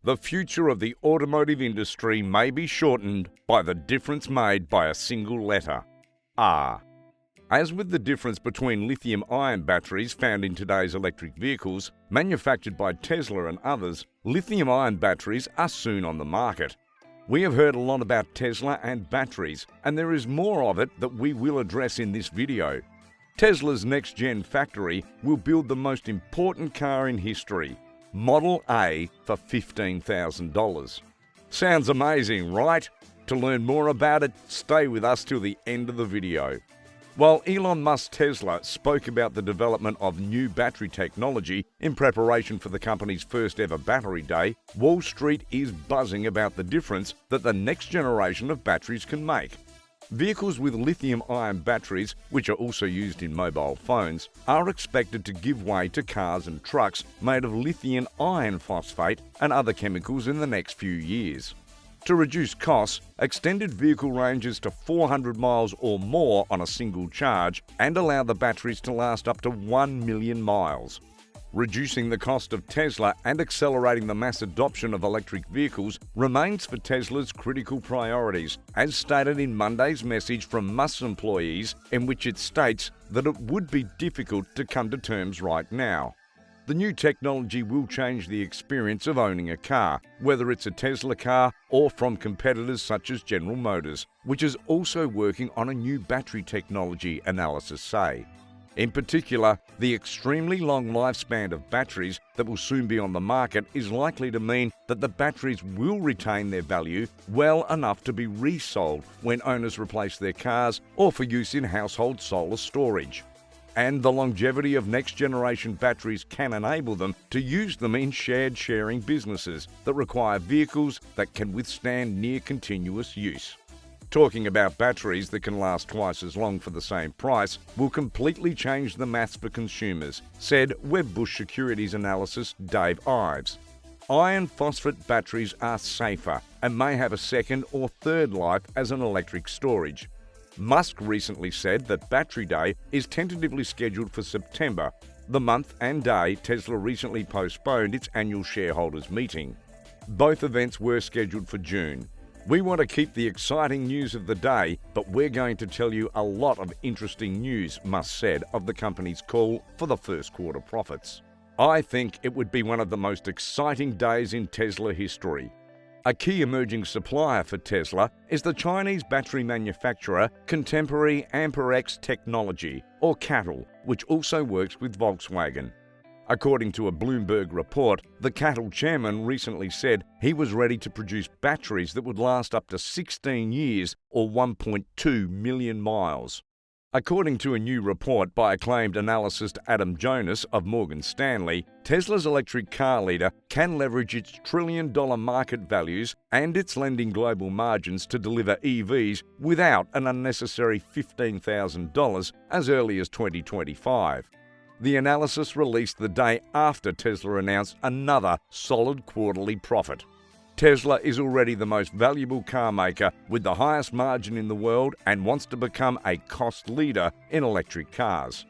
The future of the automotive industry may be shortened by the difference made by a single letter, R. As with the difference between lithium-ion batteries found in today's electric vehicles, manufactured by Tesla and others, lithium-ion batteries are soon on the market. We have heard a lot about Tesla and batteries, and there is more of it that we will address in this video. Tesla's NEXTGen Factory will build the most important car in history, Model A, for $15,000. Sounds amazing, right? To learn more about it, stay with us till the end of the video. While Elon Musk's Tesla spoke about the development of new battery technology in preparation for the company's first ever battery day, Wall Street is buzzing about the difference that the next generation of batteries can make. Vehicles with lithium-ion batteries, which are also used in mobile phones, are expected to give way to cars and trucks made of lithium iron phosphate and other chemicals in the next few years. To reduce costs, extended vehicle ranges to 400 miles or more on a single charge and allow the batteries to last up to 1 million miles. Reducing the cost of Tesla and accelerating the mass adoption of electric vehicles remains for Tesla's critical priorities, as stated in Monday's message from Musk's employees, in which it states that it would be difficult to come to terms right now. The new technology will change the experience of owning a car, whether it's a Tesla car or from competitors such as General Motors, which is also working on a new battery technology, analysis say. In particular, the extremely long lifespan of batteries that will soon be on the market is likely to mean that the batteries will retain their value well enough to be resold when owners replace their cars or for use in household solar storage. And the longevity of next-generation batteries can enable them to use them in sharing businesses that require vehicles that can withstand near-continuous use. Talking about batteries that can last twice as long for the same price will completely change the maths for consumers, said Wedbush Securities analyst Dave Ives. Iron phosphate batteries are safer and may have a second or third life as an electric storage. Musk recently said that Battery Day is tentatively scheduled for September, the month and day Tesla recently postponed its annual shareholders meeting. Both events were scheduled for June. We want to keep the exciting news of the day, but we're going to tell you a lot of interesting news, Musk said of the company's call for the first quarter profits. I think it would be one of the most exciting days in Tesla history. A key emerging supplier for Tesla is the Chinese battery manufacturer Contemporary AmpereX Technology, or CATL, which also works with Volkswagen. According to a Bloomberg report, the CATL chairman recently said he was ready to produce batteries that would last up to 16 years or 1.2 million miles. According to a new report by acclaimed analyst Adam Jonas of Morgan Stanley, Tesla's electric car leader can leverage its trillion-dollar market values and its lending global margins to deliver EVs without an unnecessary $15,000 as early as 2025. The analysis released the day after Tesla announced another solid quarterly profit. Tesla is already the most valuable car maker with the highest margin in the world and wants to become a cost leader in electric cars.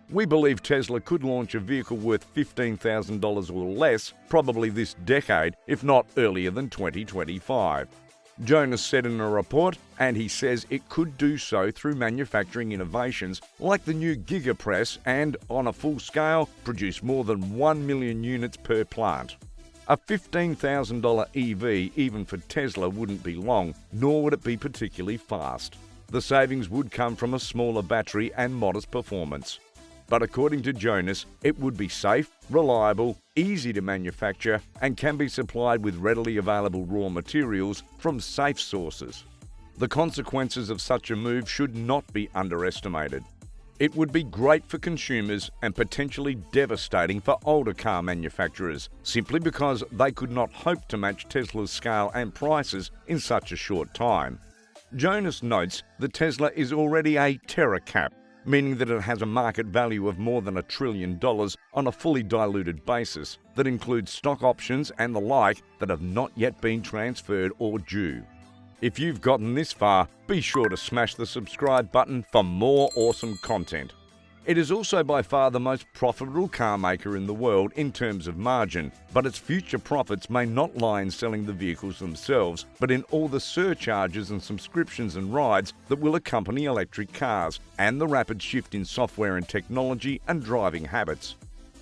We believe Tesla could launch a vehicle worth $15,000 or less probably this decade, if not earlier than 2025. Jonas said in a report, and he says it could do so through manufacturing innovations like the new Gigapress and, on a full scale, produce more than 1 million units per plant. A $15,000 EV, even for Tesla, wouldn't be long, nor would it be particularly fast. The savings would come from a smaller battery and modest performance. But according to Jonas, it would be safe, reliable, easy to manufacture, and can be supplied with readily available raw materials from safe sources. The consequences of such a move should not be underestimated. It would be great for consumers and potentially devastating for older car manufacturers, simply because they could not hope to match Tesla's scale and prices in such a short time. Jonas notes that Tesla is already a teracap, meaning that it has a market value of more than $1 trillion on a fully diluted basis that includes stock options and the like that have not yet been transferred or due. If you've gotten this far, be sure to smash the subscribe button for more awesome content. It is also by far the most profitable car maker in the world in terms of margin, but its future profits may not lie in selling the vehicles themselves, but in all the surcharges and subscriptions and rides that will accompany electric cars, and the rapid shift in software and technology and driving habits.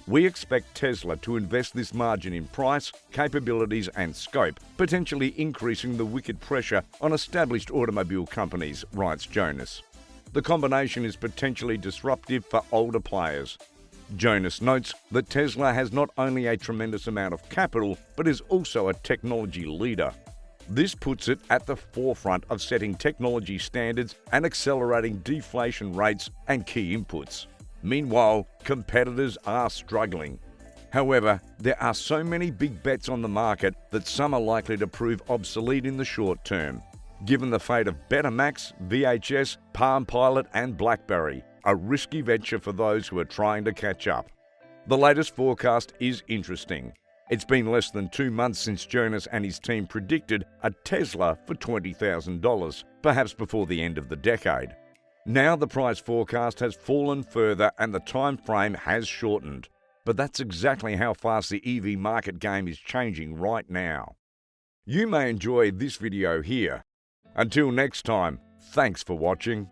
We expect Tesla to invest this margin in price, capabilities and scope, potentially increasing the wicked pressure on established automobile companies, writes Jonas. The combination is potentially disruptive for older players. Jonas notes that Tesla has not only a tremendous amount of capital, but is also a technology leader. This puts it at the forefront of setting technology standards and accelerating deflation rates and key inputs. Meanwhile, competitors are struggling. However, there are so many big bets on the market that some are likely to prove obsolete in the short term. Given the fate of Betamax, VHS, Palm Pilot and BlackBerry, a risky venture for those who are trying to catch up. The latest forecast is interesting. It's been less than 2 months since Jonas and his team predicted a Tesla for $20,000, perhaps before the end of the decade. Now the price forecast has fallen further and the time frame has shortened. But that's exactly how fast the EV market game is changing right now. You may enjoy this video here. Until next time, thanks for watching.